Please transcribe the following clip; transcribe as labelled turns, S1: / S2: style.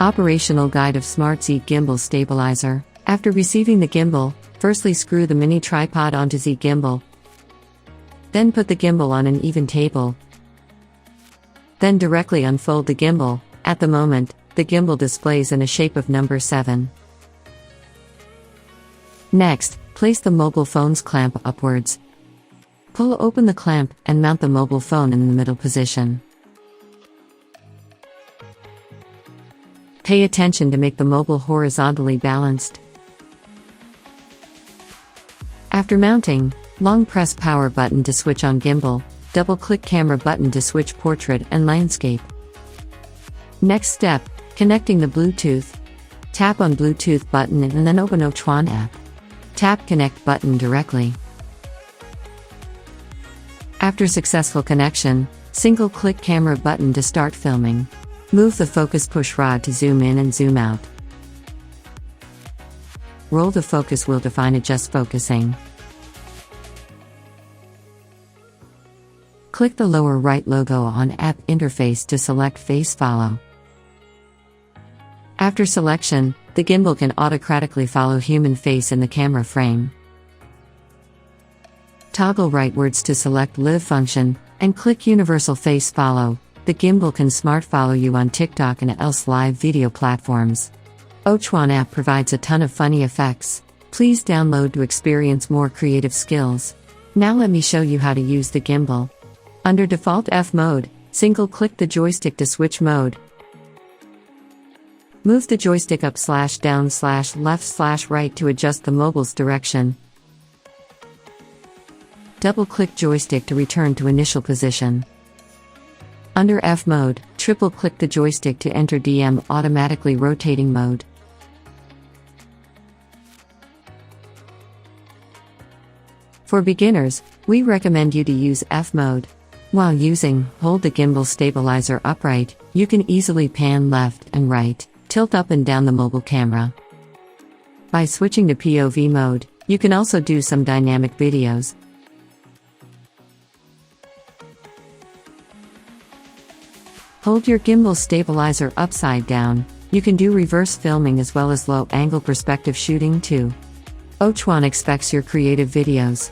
S1: Operational Guide of Smart XE Gimbal Stabilizer. After receiving the gimbal, firstly screw the mini tripod onto Z gimbal. Then put the gimbal on an even table. Then directly unfold the gimbal. At the moment, the gimbal displays in a shape of number 7. Next, place the mobile phone's clamp upwards. Pull open the clamp and mount the mobile phone in the middle position. Pay attention to make the mobile horizontally balanced. After mounting, long press power button to switch on gimbal, double-click camera button to switch portrait and landscape. Next step, connecting the Bluetooth. Tap on Bluetooth button and then open AOCHUAN app. Tap Connect button directly. After successful connection, single-click camera button to start filming. Move the focus push rod to zoom in and zoom out. Roll the focus wheel to fine adjust focusing. Click the lower right logo on app interface to select face follow. After selection, the gimbal can automatically follow human face in the camera frame. Toggle rightwards to select live function, and click universal face follow. The gimbal can smart follow you on TikTok and else live video platforms. AOCHUAN app provides a ton of funny effects. Please download to experience more creative skills. Now let me show you how to use the gimbal. Under default F mode, single-click the joystick to switch mode. Move the joystick up / down / left / right to adjust the mobile's direction. Double-click joystick to return to initial position. Under F mode, triple-click the joystick to enter DM automatically rotating mode. For beginners, we recommend you to use F mode. While using, hold the gimbal stabilizer upright, you can easily pan left and right, tilt up and down the mobile camera. By switching to POV mode, you can also do some dynamic videos. Hold your gimbal stabilizer upside down. You can do reverse filming as well as low-angle perspective shooting too. AOCHUAN expects your creative videos.